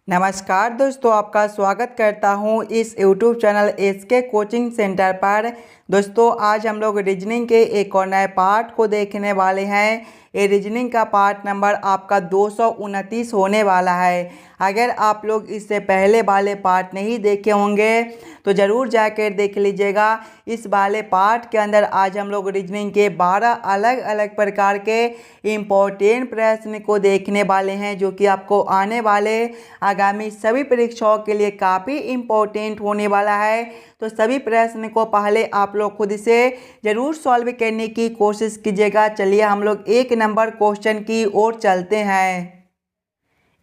नमस्कार दोस्तों, आपका स्वागत करता हूं इस YouTube channel SK coaching centre पर। दोस्तों आज हम लोग रीजनिंग के एक और नए पार्ट को देखने वाले हैं। ये रीजनिंग का पार्ट नंबर आपका 229 होने वाला है। अगर आप लोग इससे पहले वाले पार्ट नहीं देखे होंगे तो ज़रूर जाकर देख लीजिएगा। इस वाले पार्ट के अंदर आज हम लोग रीजनिंग के 12 अलग अलग प्रकार के इम्पोर्टेंट प्रश्न को देखने वाले हैं, जो कि आपको आने वाले आगामी सभी परीक्षाओं के लिए काफ़ी इम्पोर्टेंट होने वाला है। तो सभी प्रश्न को पहले आप लोग खुद से ज़रूर सॉल्व करने की कोशिश कीजिएगा। चलिए हम लोग एक नंबर क्वेश्चन की ओर चलते हैं।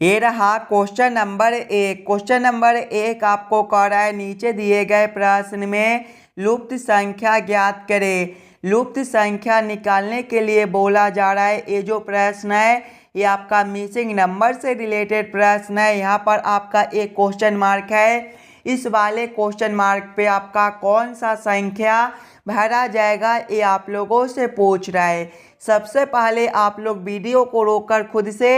ये रहा क्वेश्चन नंबर 1। क्वेश्चन नंबर 1 आपको कह रहा है नीचे दिए गए प्रश्न में लुप्त संख्या ज्ञात करें। लुप्त संख्या निकालने के लिए बोला जा रहा है। ये जो प्रश्न है ये आपका मिसिंग नंबर से रिलेटेड प्रश्न है। यहाँ पर आपका एक क्वेश्चन मार्क है। इस वाले क्वेश्चन मार्क पे आपका कौन सा संख्या भरा जाएगा ये आप लोगों से पूछ रहा है। सबसे पहले आप लोग वीडियो को रोककर खुद से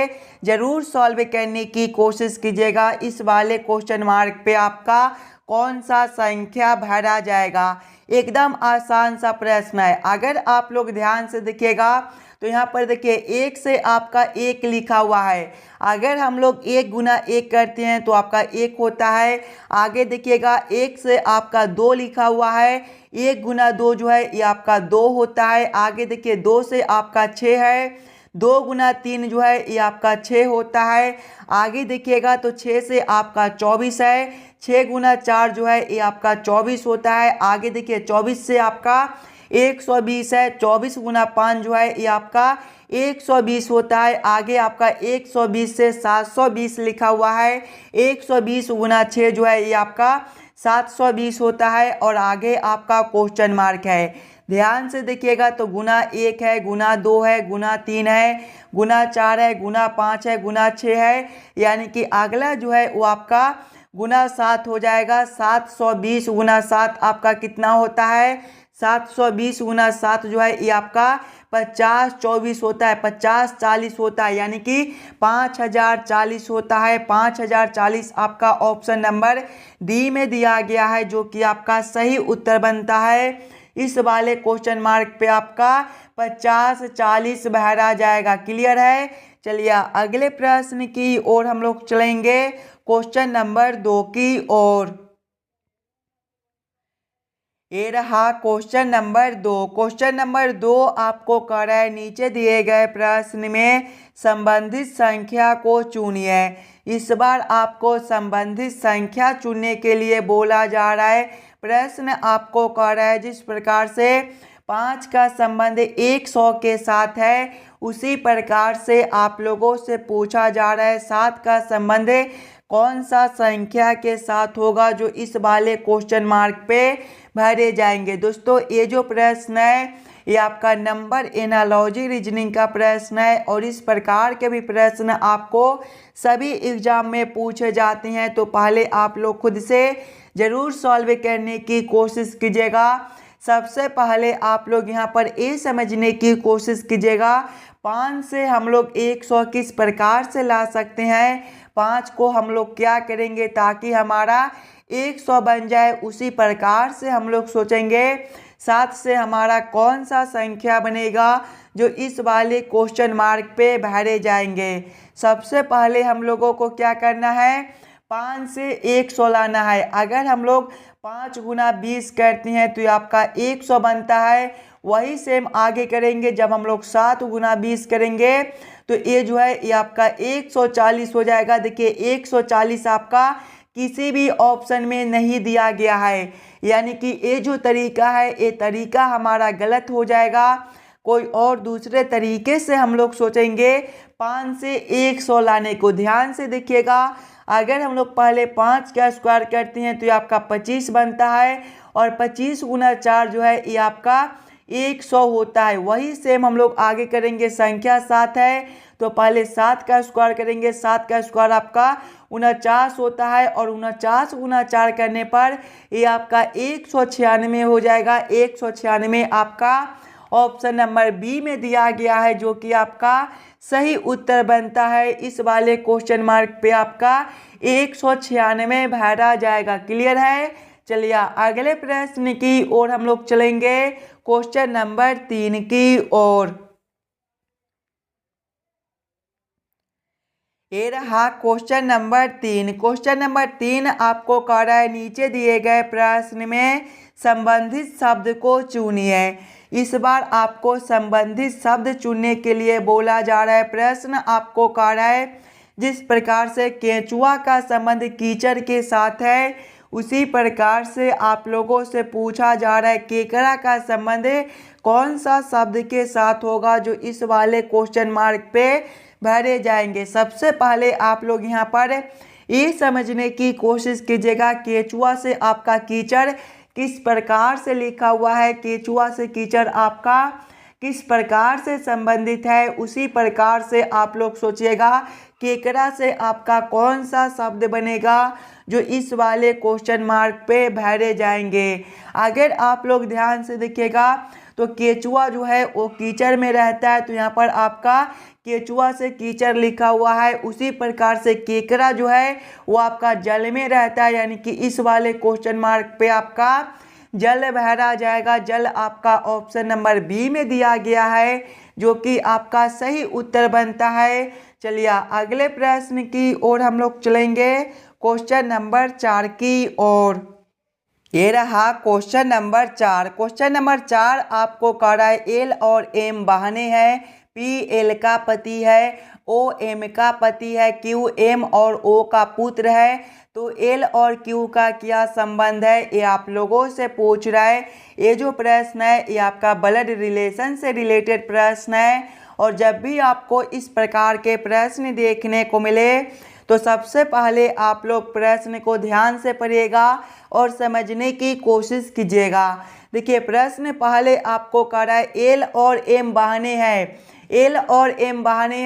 ज़रूर सॉल्व करने की कोशिश कीजिएगा। इस वाले क्वेश्चन मार्क पे आपका कौन सा संख्या भरा जाएगा। एकदम आसान सा प्रश्न है। अगर आप लोग ध्यान से देखिएगा तो यहाँ पर देखिए एक से आपका एक लिखा हुआ है। अगर हम लोग एक गुना एक करते हैं तो आपका एक होता है। आगे देखिएगा एक से आपका दो लिखा हुआ है। एक गुना दो जो है ये आपका दो होता है। आगे देखिए दो से आपका छः है। दो गुना तीन जो है ये आपका छः होता है। आगे देखिएगा तो छः से आपका 24 है। छः गुना चार जो है ये आपका 24 होता है। आगे देखिए 24 से आपका 120 है। 24 गुना 5 जो है ये आपका 120 होता है। आगे आपका 120 से 720 लिखा हुआ है। 120 गुना 6 जो है ये आपका 720 होता है। और आगे आपका क्वेश्चन मार्क है। ध्यान से देखिएगा तो गुना 1 है, गुना 2 है, गुना 3 है, गुना 4 है, गुना 5 है, गुना 6 है। यानी कि अगला जो है वो आपका गुना 7 हो जाएगा। 720 गुना 7 आपका कितना होता है। 720 गुना 7 जो है ये आपका 50 24 होता है। 50 40 होता है, यानी कि 5040 होता है। 5040 आपका ऑप्शन नंबर डी में दिया गया है, जो कि आपका सही उत्तर बनता है। इस वाले क्वेश्चन मार्क पे आपका 50 40 भरा जाएगा। क्लियर है। चलिए अगले प्रश्न की ओर हम लोग चलेंगे, क्वेश्चन नंबर 2 की ओर। ये रहा क्वेश्चन नंबर 2। क्वेश्चन नंबर 2 आपको कह रहा है नीचे दिए गए प्रश्न में संबंधित संख्या को चुनिए। इस बार आपको संबंधित संख्या चुनने के लिए बोला जा रहा है। प्रश्न आपको कह रहा है जिस प्रकार से 5 का संबंध 100 के साथ है, उसी प्रकार से आप लोगों से पूछा जा रहा है 7 का संबंध कौन सा संख्या के साथ होगा, जो इस वाले क्वेश्चन मार्क पे भरे जाएंगे। दोस्तों ये जो प्रश्न है ये आपका नंबर एनालॉजी रीजनिंग का प्रश्न है। और इस प्रकार के भी प्रश्न आपको सभी एग्जाम में पूछे जाते हैं। तो पहले आप लोग खुद से ज़रूर सॉल्व करने की कोशिश कीजिएगा। सबसे पहले आप लोग यहाँ पर ये समझने की कोशिश कीजिएगा 5 से हम लोग 100 किस प्रकार से ला सकते हैं। 5 को हम लोग क्या करेंगे ताकि हमारा 100 बन जाए, उसी प्रकार से हम लोग सोचेंगे 7 से हमारा कौन सा संख्या बनेगा जो इस वाले क्वेश्चन मार्क पे भरे जाएंगे। सबसे पहले हम लोगों को क्या करना है, 5 से 100 लाना है। अगर हम लोग 5 गुना 20 करते हैं तो ये आपका 100 बनता है। वही सेम आगे करेंगे जब हम लोग 7 गुना 20 करेंगे तो ये जो है ये आपका 140 हो जाएगा। देखिए 140 आपका किसी भी ऑप्शन में नहीं दिया गया है, यानी कि ये जो तरीका है ये तरीका हमारा गलत हो जाएगा। कोई और दूसरे तरीके से हम लोग सोचेंगे 5 से 100 लाने को। ध्यान से देखिएगा, अगर हम लोग पहले 5 का स्क्वायर करते हैं तो ये आपका 25 बनता है। और 25 गुना 4 जो है ये आपका 100 होता है। वही सेम हम लोग आगे करेंगे। संख्या 7 है तो पहले 7 का स्क्वायर करेंगे। 7 का स्क्वायर आपका 49 होता है। और 49 गुना 4 करने पर ये आपका 196 हो जाएगा। 196 आपका ऑप्शन नंबर बी में दिया गया है, जो कि आपका सही उत्तर बनता है। इस वाले क्वेश्चन मार्क पे आपका 196 भरा जाएगा। क्लियर है। चलिए अगले प्रश्न की ओर हम लोग चलेंगे, क्वेश्चन नंबर 3 की ओर। ये रहा क्वेश्चन नंबर 3। क्वेश्चन नंबर 3 आपको कह रहा है नीचे दिए गए प्रश्न में संबंधित शब्द को चुनिए। इस बार आपको संबंधित शब्द चुनने के लिए बोला जा रहा है। प्रश्न आपको कह रहा है जिस प्रकार से केंचुआ का संबंध कीचड़ के साथ है, उसी प्रकार से आप लोगों से पूछा जा रहा है केकड़ा का संबंध कौन सा शब्द के साथ होगा, जो इस वाले क्वेश्चन मार्क पे भरे जाएंगे। सबसे पहले आप लोग यहाँ पर ये समझने की कोशिश कीजिएगा केचुआ से आपका कीचड़ किस प्रकार से लिखा हुआ है, केचुआ से कीचड़ आपका किस प्रकार से संबंधित है। उसी प्रकार से आप लोग सोचिएगा केकड़ा से आपका कौन सा शब्द बनेगा, जो इस वाले क्वेश्चन मार्क पे भरे जाएंगे। अगर आप लोग ध्यान से देखिएगा तो केचुआ जो है वो कीचड़ में रहता है, तो यहाँ पर आपका केचुआ से कीचड़ लिखा हुआ है। उसी प्रकार से केकड़ा जो है वो आपका जल में रहता है, यानी कि इस वाले क्वेश्चन मार्क पे आपका जल भरा जाएगा। जल आपका ऑप्शन नंबर बी में दिया गया है, जो कि आपका सही उत्तर बनता है। चलिए अगले प्रश्न की ओर हम लोग चलेंगे, क्वेश्चन नंबर 4 की ओर। ये रहा क्वेश्चन नंबर 4। क्वेश्चन नंबर 4 आपको कह रहा है एल और एम बहने हैं, पी एल का पति है, ओ एम का पति है, क्यू एम और ओ का पुत्र है, तो एल और क्यू का क्या संबंध है, ये आप लोगों से पूछ रहा है। ये जो प्रश्न है ये आपका ब्लड रिलेशन से रिलेटेड प्रश्न है, और जब भी आपको इस प्रकार के प्रश्न देखने को मिले तो सबसे पहले आप लोग प्रश्न को ध्यान से पढ़िएगा और समझने की कोशिश कीजिएगा। देखिए प्रश्न पहले आपको कह रहा है एल और एम बहने हैं। एल और एम बहने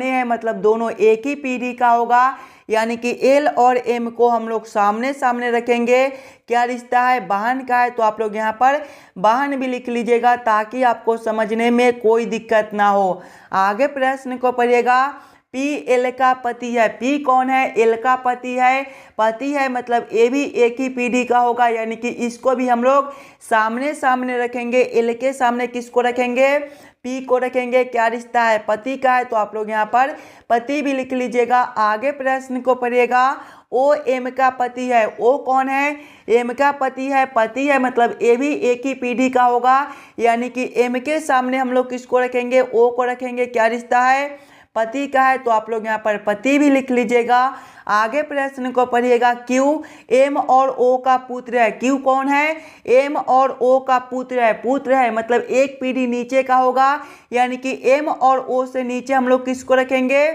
हैं मतलब दोनों एक ही पीढ़ी का होगा, यानी कि एल और एम को हम लोग सामने सामने रखेंगे। क्या रिश्ता है, बहन का है, तो आप लोग यहाँ पर बहन भी लिख लीजिएगा ताकि आपको समझने में कोई दिक्कत ना हो। आगे प्रश्न को पढ़िएगा, पी एल का पति है। पी कौन है, एल का पति है मतलब ये भी एक ही पीढ़ी का होगा, यानी कि इसको भी हम लोग सामने सामने रखेंगे। एल के सामने किसको रखेंगे, पी को रखेंगे। क्या रिश्ता है, पति का है, तो आप लोग यहाँ पर पति भी लिख लीजिएगा। आगे प्रश्न को पढ़िएगा, ओ एम का पति है। ओ कौन है, एम का पति है मतलब ये भी एक ही पीढ़ी का होगा, यानी कि एम के सामने हम लोग किसको रखेंगे, ओ को रखेंगे। क्या रिश्ता है, पति का है, तो आप लोग यहाँ पर पति भी लिख लीजिएगा। आगे प्रश्न को पढ़िएगा, क्यू एम और ओ का पुत्र है। क्यू कौन है, एम और ओ का पुत्र है मतलब एक पीढ़ी नीचे का होगा, यानी कि एम और ओ से नीचे हम लोग किसको रखेंगे,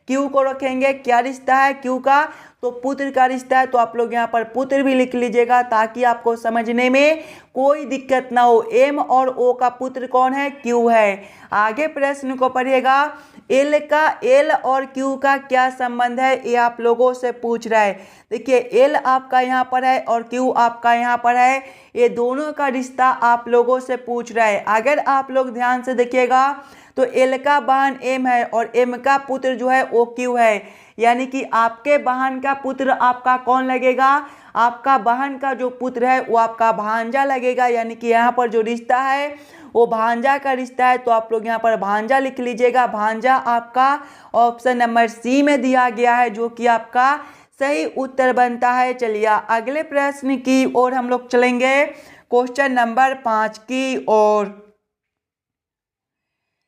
क्यू को रखेंगे। क्या रिश्ता है क्यू का, तो पुत्र का रिश्ता है, तो आप लोग यहाँ पर पुत्र भी लिख लीजिएगा ताकि आपको समझने में कोई दिक्कत ना हो। एम और ओ का पुत्र कौन है, क्यू है। आगे प्रश्न को पढ़िएगा, एल और क्यू का क्या संबंध है, ये आप लोगों से पूछ रहा है। देखिए एल आपका यहाँ पर है और क्यू आपका यहाँ पर है, ये दोनों का रिश्ता आप लोगों से पूछ रहा है। अगर आप लोग ध्यान से देखिएगा तो एल का बहन एम है और एम का पुत्र जो है वो क्यू है, यानी कि आपके बहन का पुत्र आपका कौन लगेगा, आपका बहन का जो पुत्र है वो आपका भांजा लगेगा, यानी कि यहाँ पर जो रिश्ता है वो भांजा का रिश्ता है, तो आप लोग यहाँ पर भांजा लिख लीजिएगा। भांजा आपका ऑप्शन नंबर सी में दिया गया है, जो कि आपका सही उत्तर बनता है। चलिए अगले प्रश्न की ओर हम लोग चलेंगे, क्वेश्चन नंबर 5 की ओर।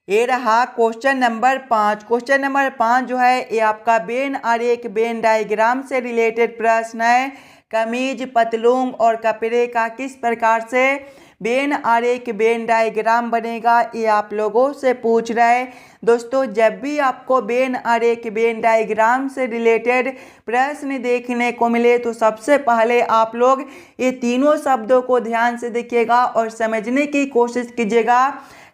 ये रहा क्वेश्चन नंबर 5। क्वेश्चन नंबर 5 जो है ये आपका वेन आरेख वेन डायग्राम से रिलेटेड प्रश्न है। कमीज, पतलून और कपड़े का किस प्रकार से वेन आरेख वेन डायग्राम बनेगा, ये आप लोगों से पूछ रहा है। दोस्तों जब भी आपको वेन आरेख वेन डायग्राम से रिलेटेड प्रश्न देखने को मिले तो सबसे पहले आप लोग ये तीनों शब्दों को ध्यान से देखिएगा और समझने की कोशिश कीजिएगा।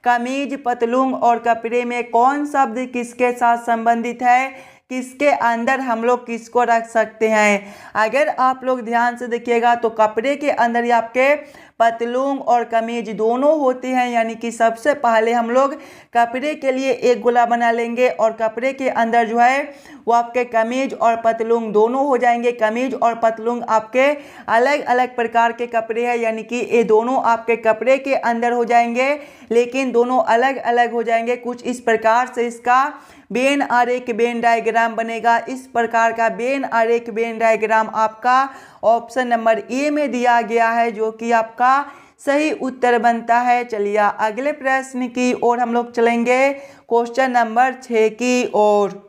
कमीज, पतलून और कपड़े में कौन शब्द किसके साथ संबंधित है, किसके अंदर हम लोग किसको रख सकते हैं। अगर आप लोग ध्यान से देखिएगा तो कपड़े के अंदर ही आपके पतलून और कमीज दोनों होती हैं, यानी कि सबसे पहले हम लोग कपड़े के लिए एक गोला बना लेंगे और कपड़े के अंदर जो है वो आपके कमीज और पतलून दोनों हो जाएंगे। कमीज और पतलून आपके अलग अलग प्रकार के कपड़े हैं, यानी कि ये दोनों आपके कपड़े के अंदर हो जाएंगे, लेकिन दोनों अलग अलग हो जाएंगे। कुछ इस प्रकार से इसका वेन आरेख वेन डायग्राम बनेगा। इस प्रकार का वेन आरेख वेन डायग्राम आपका ऑप्शन नंबर ए में दिया गया है, जो कि आपका सही उत्तर बनता है। चलिए अगले प्रश्न की ओर हम लोग चलेंगे, क्वेश्चन नंबर 6 की ओर।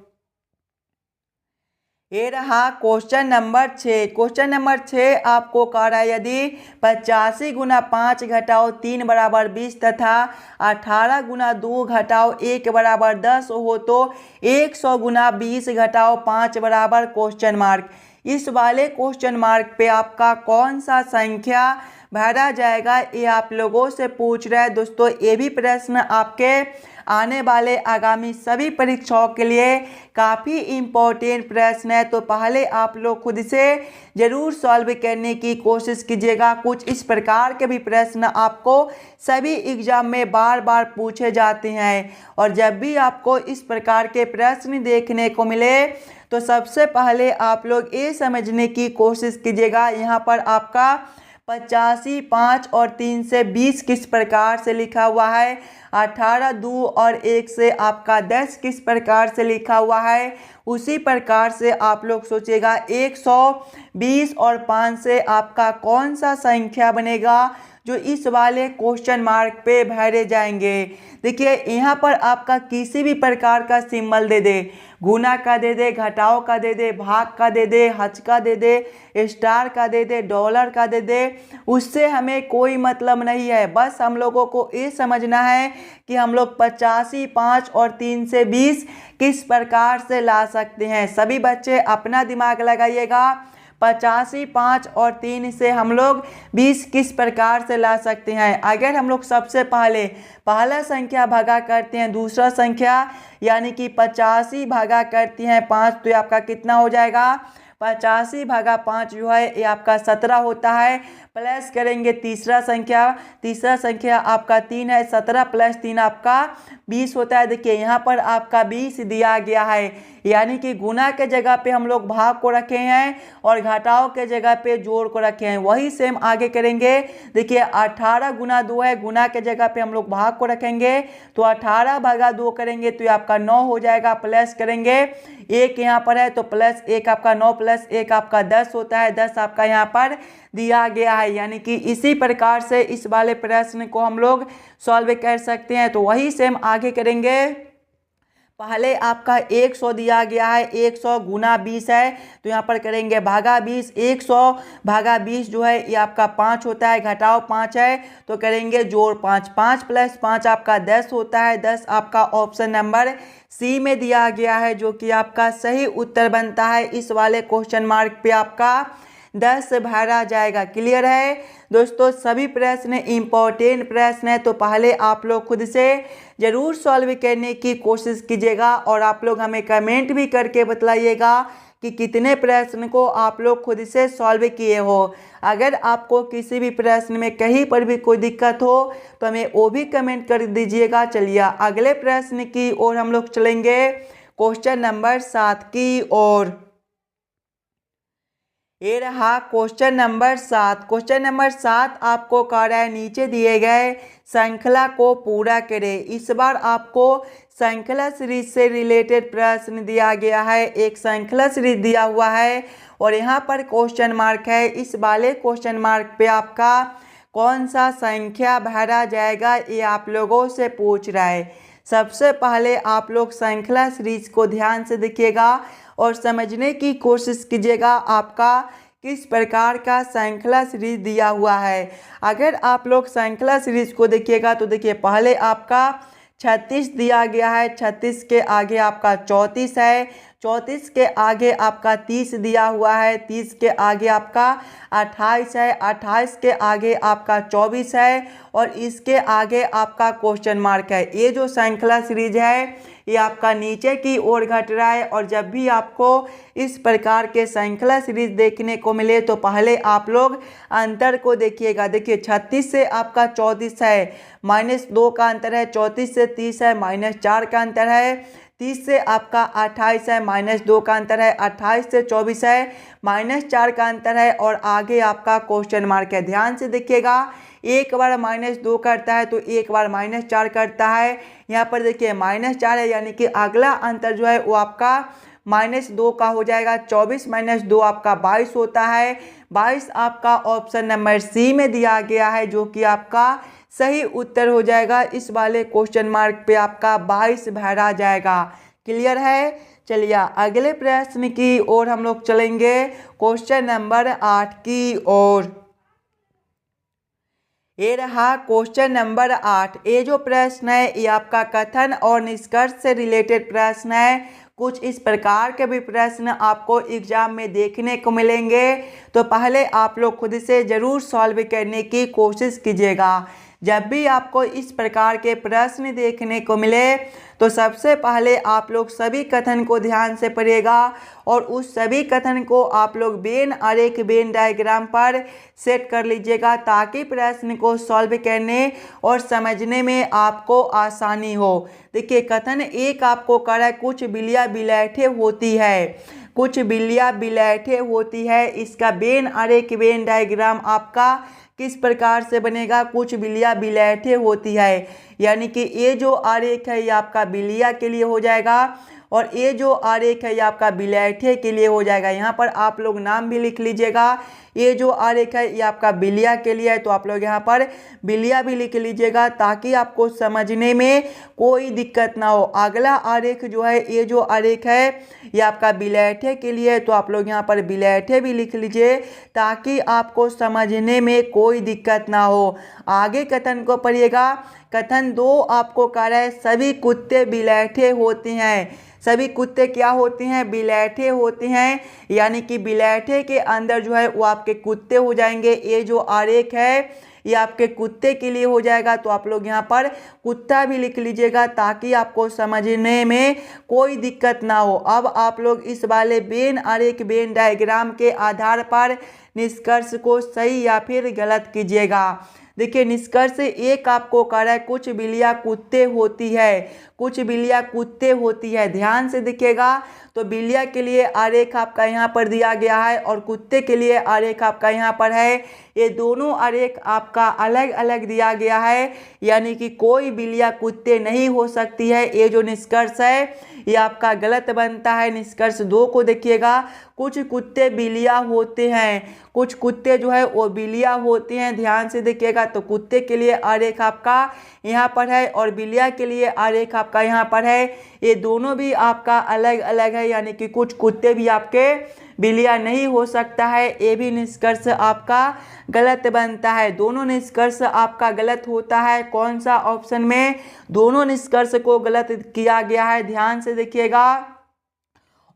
ये रहा क्वेश्चन नंबर 6। क्वेश्चन नंबर 6 आपको कह रहा है यदि 85 गुना 5 घटाओ 3 बराबर 20 तथा 18 गुना 2 घटाओ 1 बराबर 10 हो तो 100 गुना 20 घटाओ 5 बराबर क्वेश्चन मार्क। इस वाले क्वेश्चन मार्क पे आपका कौन सा संख्या भरा जाएगा, ये आप लोगों से पूछ रहा है। दोस्तों ये भी प्रश्न आपके आने वाले आगामी सभी परीक्षाओं के लिए काफ़ी इम्पोर्टेंट प्रश्न है, तो पहले आप लोग खुद से ज़रूर सॉल्व करने की कोशिश कीजिएगा। कुछ इस प्रकार के भी प्रश्न आपको सभी एग्जाम में बार बार पूछे जाते हैं, और जब भी आपको इस प्रकार के प्रश्न देखने को मिले तो सबसे पहले आप लोग ये समझने की कोशिश कीजिएगा यहाँ पर आपका 85 5 और 3 से 20 किस प्रकार से लिखा हुआ है, 18 2 और 1 से आपका 10 किस प्रकार से लिखा हुआ है, उसी प्रकार से आप लोग सोचिएगा 120 और 5 से आपका कौन सा संख्या बनेगा जो इस वाले क्वेश्चन मार्क पे भरे जाएंगे। देखिए यहाँ पर आपका किसी भी प्रकार का सिंबल दे दे, गुना का दे दे, घटाओ का दे दे, भाग का दे दे, हज का दे दे, स्टार का दे दे, डॉलर का दे दे, उससे हमें कोई मतलब नहीं है। बस हम लोगों को ये समझना है कि हम लोग 85 5 और 3 से 20 किस प्रकार से ला सकते हैं। सभी बच्चे अपना दिमाग लगाइएगा। 85 5 और 3 से हम लोग 20 किस प्रकार से ला सकते हैं। अगर हम लोग सबसे पहले पहला संख्या भागा करते हैं दूसरा संख्या, यानी कि 85 भागा करते हैं 5, तो ये आपका कितना हो जाएगा, 85 भागा 5 जो है ये आपका 17 होता है। प्लस करेंगे तीसरा संख्या आपका 3 है, 17 प्लस 3 आपका 20 होता है। देखिए यहाँ पर आपका 20 दिया गया है, यानी कि गुना के जगह पे हम लोग भाग को रखे हैं और घटाओ के जगह पे जोड़ को रखे हैं। वही सेम आगे करेंगे। देखिए 18 गुना 2 है, गुना के जगह पे हम लोग भाग को रखेंगे, तो 18 भागा 2 करेंगे तो ये आपका 9 हो जाएगा। प्लस करेंगे 1 यहाँ पर है तो प्लस 1 आपका 9 प्लस 1 आपका 10 होता है। 10 आपका यहाँ पर दिया गया है, यानी कि इसी प्रकार से इस वाले प्रश्न को हम लोग सॉल्व कर सकते हैं। तो वही सेम आगे करेंगे। पहले आपका 100 दिया गया है, 100 गुना 20 है, तो यहाँ पर करेंगे भागा 20। 100 भागा 20 जो है ये आपका 5 होता है, घटाओ 5 है तो करेंगे जोड़ 5। 5 प्लस 5 आपका 10 होता है। 10 आपका ऑप्शन नंबर सी में दिया गया है, जो कि आपका सही उत्तर बनता है। इस वाले क्वेश्चन मार्क पे आपका 10 भरा जाएगा। क्लियर है दोस्तों, सभी प्रश्न इंपॉर्टेंट प्रश्न है, तो पहले आप लोग खुद से ज़रूर सॉल्व करने की कोशिश कीजिएगा, और आप लोग हमें कमेंट भी करके बतलाइएगा कि कितने प्रश्न को आप लोग खुद से सॉल्व किए हो। अगर आपको किसी भी प्रश्न में कहीं पर भी कोई दिक्कत हो तो हमें वो भी कमेंट कर दीजिएगा। चलिए अगले प्रश्न की ओर हम लोग चलेंगे, क्वेश्चन नंबर 7 की ओर। ये रहा क्वेश्चन नंबर 7। क्वेश्चन नंबर 7 आपको कह रहा है नीचे दिए गए श्रृंखला को पूरा करें। इस बार आपको श्रृंखला सीरीज से रिलेटेड प्रश्न दिया गया है। एक श्रृंखला सीरीज दिया हुआ है और यहाँ पर क्वेश्चन मार्क है। इस वाले क्वेश्चन मार्क पे आपका कौन सा संख्या भरा जाएगा, ये आप लोगों से पूछ रहा है। सबसे पहले आप लोग श्रृंखला सीरीज को ध्यान से देखिएगा और समझने की कोशिश कीजिएगा आपका किस प्रकार का श्रृंखला सीरीज दिया हुआ है। अगर आप लोग श्रृंखला सीरीज को देखिएगा तो देखिए पहले आपका 36 दिया गया है, 36 के आगे आपका 34 है, 34 के आगे आपका 30 दिया हुआ है, 30 के आगे आपका 28 है, 28 के आगे आपका 24 है और इसके आगे आपका क्वेश्चन मार्क है। ये जो श्रृंखला सीरीज है ये आपका नीचे की ओर घट रहा है। और जब भी आपको इस प्रकार के श्रृंखला सीरीज देखने को मिले तो पहले आप लोग अंतर को देखिएगा। देखिए 36 से आपका 34 है, -2 का अंतर है। 34 से 30 है, -4 का अंतर है। 30 से आपका 28 है, -2 का अंतर है। 28 से 24 है, -4 का अंतर है। और आगे आपका क्वेश्चन मार्क है। ध्यान से देखिएगा, एक बार -2 करता है तो एक बार -4 करता है। यहाँ पर देखिए -4 है, यानी कि अगला अंतर जो है वो आपका -2 का हो जाएगा। 24 - 2 आपका 22 होता है। 22 आपका ऑप्शन नंबर सी में दिया गया है, जो कि आपका सही उत्तर हो जाएगा। इस वाले क्वेश्चन मार्क पे आपका 22 भरा जाएगा। क्लियर है? चलिए अगले प्रश्न की ओर हम लोग चलेंगे, क्वेश्चन नंबर 8 की ओर। ये रहा क्वेश्चन नंबर 8। ये जो प्रश्न है ये आपका कथन और निष्कर्ष से रिलेटेड प्रश्न है। कुछ इस प्रकार के भी प्रश्न आपको एग्जाम में देखने को मिलेंगे, तो पहले आप लोग खुद से ज़रूर सॉल्व करने की कोशिश कीजिएगा। जब भी आपको इस प्रकार के प्रश्न देखने को मिले तो सबसे पहले आप लोग सभी कथन को ध्यान से पढ़िएगा और उस सभी कथन को आप लोग वेन आरेख वेन डायग्राम पर सेट कर लीजिएगा, ताकि प्रश्न को सॉल्व करने और समझने में आपको आसानी हो। देखिए कथन एक आपको कह रहा है कुछ बिल्लियाँ बिलैठे होती है, कुछ बिल्लियाँ बिलैठे होती है। इसका वेन आरेख वेन डायग्राम आपका किस प्रकार से बनेगा? कुछ बिल्लियाँ बिलैठे होती है, यानी कि ये जो आरेख है ये आपका बिल्लियाँ के लिए हो जाएगा और ये जो आरेख है ये आपका बिलैठे के लिए हो जाएगा। यहाँ पर आप लोग नाम भी लिख लीजिएगा। ये जो आरेख है ये आपका बिल्लियाँ के लिए है, तो आप लोग यहाँ पर बिल्लियाँ भी लिख लीजिएगा, ताकि आपको समझने में कोई दिक्कत ना हो। अगला आरेख जो है ये जो आरेख है ये आपका बिलैठे के लिए है, तो आप लोग यहाँ पर बिलैठे भी लिख लीजिए, ताकि आपको समझने में कोई दिक्कत ना हो। आगे कथन को पढ़िएगा। कथन 2 आपको कह रहा है सभी कुत्ते बिलैठे होते हैं। सभी कुत्ते क्या होते हैं? बिलैठे होते हैं, यानी कि बिलैठे के अंदर जो है वो आपके कुत्ते हो जाएंगे। ये जो आरेख है ये आपके कुत्ते के लिए हो जाएगा, तो आप लोग यहाँ पर कुत्ता भी लिख लीजिएगा, ताकि आपको समझने में कोई दिक्कत ना हो। अब आप लोग इस वाले वेन आरेख वेन डायग्राम के आधार पर निष्कर्ष को सही या फिर गलत कीजिएगा। देखिए निष्कर्ष एक आपको कह रहा है कुछ बिल्लियाँ कुत्ते होती है, कुछ बिल्लियाँ कुत्ते होती है। ध्यान से देखिएगा, तो बिल्लियाँ के लिए आरेख आपका यहाँ पर दिया गया है और कुत्ते के लिए आरेख आपका यहाँ पर है। ये दोनों आरेख आपका अलग अलग दिया गया है, यानी कि कोई बिल्लियाँ कुत्ते नहीं हो सकती है। ये जो निष्कर्ष है ये आपका गलत बनता है। निष्कर्ष 2 को देखिएगा, कुछ कुत्ते बिल्लियाँ होते हैं, कुछ कुत्ते जो है वो बिल्लियाँ होती हैं। ध्यान से देखिएगा, तो कुत्ते के लिए आरेख आपका यहाँ पर है और बिल्लियाँ के लिए आरेख आपका यहाँ पर है। ये दोनों भी आपका अलग अलग है, यानी कि कुछ कुत्ते भी आपके बिल्लियाँ नहीं हो सकता है। ये भी निष्कर्ष आपका गलत बनता है। दोनों निष्कर्ष आपका गलत होता है। कौन सा ऑप्शन में दोनों निष्कर्ष को गलत किया गया है? ध्यान से देखिएगा,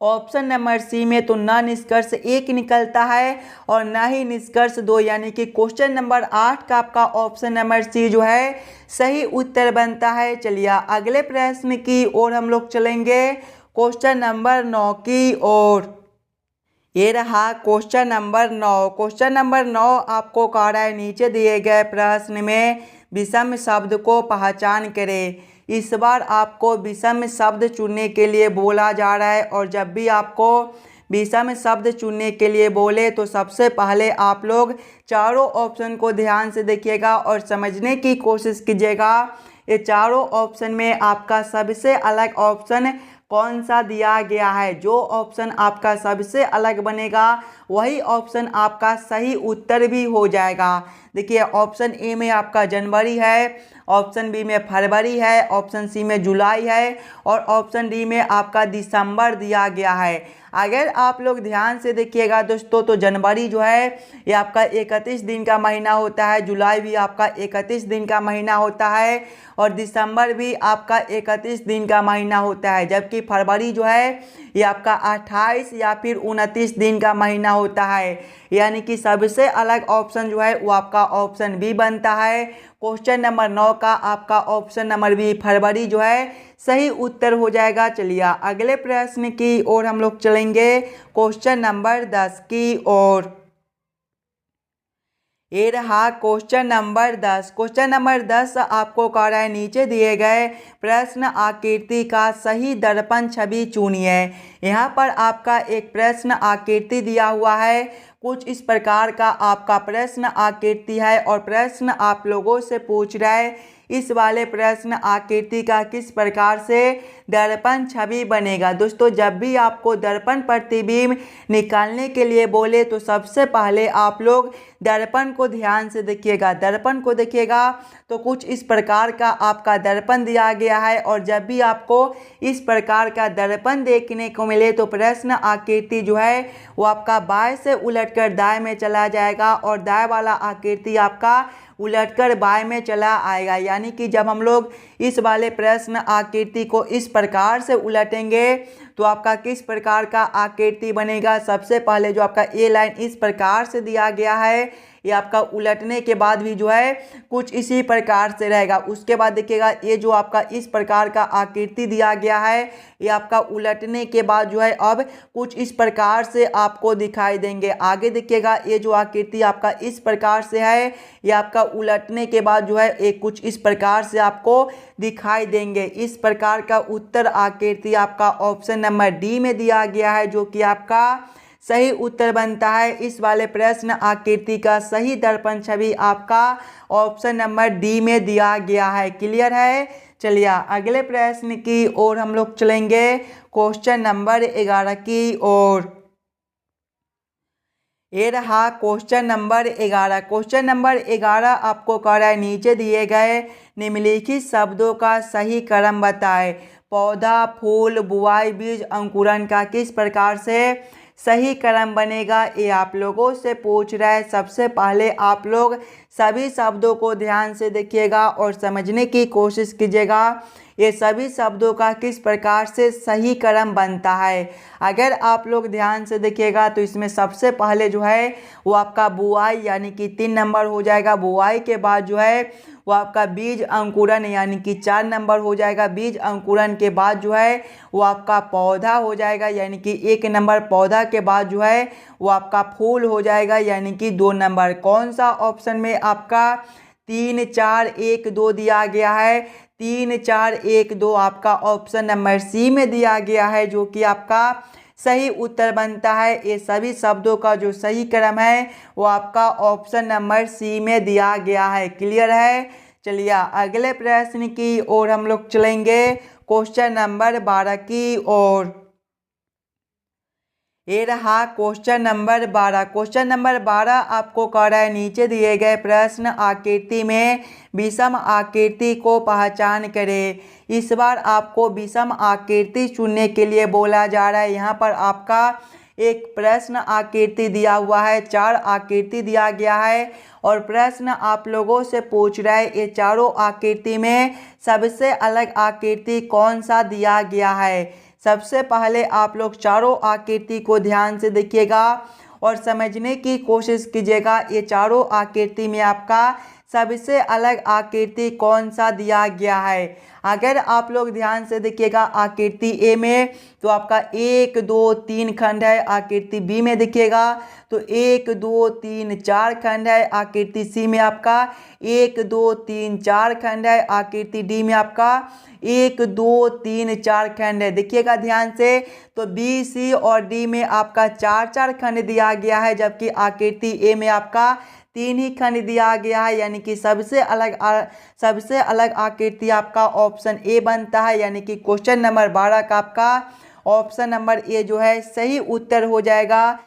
ऑप्शन नंबर सी में तो ना निष्कर्ष 1 निकलता है और ना ही निष्कर्ष 2, यानी कि क्वेश्चन नंबर 8 का आपका ऑप्शन नंबर सी जो है सही उत्तर बनता है। चलिए अगले प्रश्न की ओर हम लोग चलेंगे, क्वेश्चन नंबर 9 की ओर। ये रहा क्वेश्चन नंबर 9। क्वेश्चन नंबर 9 आपको कह रहा है नीचे दिए गए प्रश्न में विषम शब्द को पहचान करें। इस बार आपको विषम शब्द चुनने के लिए बोला जा रहा है, और जब भी आपको विषम शब्द चुनने के लिए बोले तो सबसे पहले आप लोग चारों ऑप्शन को ध्यान से देखिएगा और समझने की कोशिश कीजिएगा। ये चारों ऑप्शन में आपका सबसे अलग ऑप्शन कौन सा दिया गया है? जो ऑप्शन आपका सबसे अलग बनेगा वही ऑप्शन आपका सही उत्तर भी हो जाएगा। देखिए ऑप्शन ए में आपका जनवरी है, ऑप्शन बी में फरवरी है, ऑप्शन सी में जुलाई है और ऑप्शन डी में आपका दिसंबर दिया गया है। अगर आप लोग ध्यान से देखिएगा दोस्तों, तो जनवरी जो है ये आपका 31 दिन का महीना होता है, जुलाई भी आपका 31 दिन का महीना होता है और दिसंबर भी आपका 31 दिन का महीना होता है, जबकि फरवरी जो है ये आपका 28 या फिर 29 दिन का महीना होता है। यानी कि सबसे अलग ऑप्शन जो है वो आपका ऑप्शन बी बनता है। क्वेश्चन नंबर 9 का आपका ऑप्शन नंबर बी फरवरी जो है सही उत्तर हो जाएगा। चलिए अगले प्रश्न की ओर हम लोग चलेंगे, क्वेश्चन नंबर 10 की ओर। ये रहा क्वेश्चन नंबर 10। क्वेश्चन नंबर 10 आपको कह रहा है नीचे दिए गए प्रश्न आकृति का सही दर्पण छवि चुनिए। यहाँ पर आपका एक प्रश्न आकृति दिया हुआ है, कुछ इस प्रकार का आपका प्रश्न आकृति है और प्रश्न आप लोगों से पूछ रहा है इस वाले प्रश्न आकृति का किस प्रकार से दर्पण छवि बनेगा। दोस्तों जब भी आपको दर्पण प्रतिबिंब निकालने के लिए बोले तो सबसे पहले आप लोग दर्पण को ध्यान से देखिएगा। दर्पण को देखिएगा तो कुछ इस प्रकार का आपका दर्पण दिया गया है और जब भी आपको इस प्रकार का दर्पण देखने को मिले तो प्रश्न आकृति जो है वो आपका बाएं से उलटकर दाएं में चला जाएगा और दाएं वाला आकृति आपका उलटकर बाएं में चला आएगा। यानी कि जब हम लोग इस वाले प्रश्न आकृति को इस प्रकार से उलटेंगे तो आपका किस प्रकार का आकृति बनेगा। सबसे पहले जो आपका ए लाइन इस प्रकार से दिया गया है, ये आपका उलटने के बाद भी जो है कुछ इसी प्रकार से रहेगा। उसके बाद देखिएगा ये जो आपका इस प्रकार का आकृति दिया गया है, ये आपका उलटने के बाद जो है अब कुछ इस प्रकार से आपको दिखाई देंगे। आगे देखिएगा ये जो आकृति आपका इस प्रकार से है, ये आपका उलटने के बाद जो है एक कुछ इस प्रकार से आपको दिखाई देंगे। इस प्रकार का उत्तर आकृति आपका ऑप्शन नंबर डी में दिया गया है, जो कि आपका सही उत्तर बनता है। इस वाले प्रश्न आकृति का सही दर्पण छवि आपका ऑप्शन नंबर डी में दिया गया है। क्लियर है। चलिए अगले प्रश्न की ओर हम लोग चलेंगे, क्वेश्चन नंबर 11 की ओर। ये रहा क्वेश्चन नंबर 11। क्वेश्चन नंबर 11 आपको कह रहा है नीचे दिए गए निम्नलिखित शब्दों का सही क्रम बताएं। पौधा, फूल, बुआई, बीज, अंकुरन का किस प्रकार से सही क्रम बनेगा, ये आप लोगों से पूछ रहा है। सबसे पहले आप लोग सभी शब्दों को ध्यान से देखिएगा और समझने की कोशिश कीजिएगा ये सभी शब्दों का किस प्रकार से सही क्रम बनता है। अगर आप लोग ध्यान से देखिएगा तो इसमें सबसे पहले जो है वो आपका बुआई यानी कि 3 नंबर हो जाएगा। बुआई के बाद जो है वो आपका बीज अंकुरन यानी कि 4 नंबर हो जाएगा। बीज अंकुरन के बाद जो है वो आपका पौधा हो जाएगा यानी कि 1 नंबर। पौधा के बाद जो है वो आपका फूल हो जाएगा यानी कि 2 नंबर। कौन सा ऑप्शन में आपका 3 4 1 2 दिया गया है। 3 4 1 2 आपका ऑप्शन नंबर सी में दिया गया है, जो कि आपका सही उत्तर बनता है। ये सभी शब्दों का जो सही क्रम है वो आपका ऑप्शन नंबर सी में दिया गया है। क्लियर है। चलिए अगले प्रश्न की ओर हम लोग चलेंगे, क्वेश्चन नंबर 12 की ओर। ये रहा क्वेश्चन नंबर 12। क्वेश्चन नंबर 12 आपको कह रहा है नीचे दिए गए प्रश्न आकृति में विषम आकृति को पहचान करें। इस बार आपको विषम आकृति चुनने के लिए बोला जा रहा है। यहाँ पर आपका एक प्रश्न आकृति दिया हुआ है, 4 आकृति दिया गया है और प्रश्न आप लोगों से पूछ रहा है ये चारों आकृति में सबसे अलग आकृति कौन सा दिया गया है। सबसे पहले आप लोग चारों आकृति को ध्यान से देखिएगा और समझने की कोशिश कीजिएगा ये चारों आकृति में आपका सबसे अलग आकृति कौन सा दिया गया है। अगर आप लोग ध्यान से देखिएगा आकृति ए में तो आपका 1 2 3 खंड है। आकृति बी में देखिएगा तो 1 2 3 4 खंड है। आकृति सी में आपका 1 2 3 4 खंड है। आकृति डी में आपका 1 2 3 4 खंड है। देखिएगा ध्यान से तो बी सी और डी में आपका 4 खंड दिया गया है, जबकि आकृति ए में आपका 3 ही खंड दिया गया है। यानी कि सबसे अलग आकृति आपका ऑप्शन ए बनता है। यानी कि क्वेश्चन नंबर 12 का आपका ऑप्शन नंबर ए जो है सही उत्तर हो जाएगा।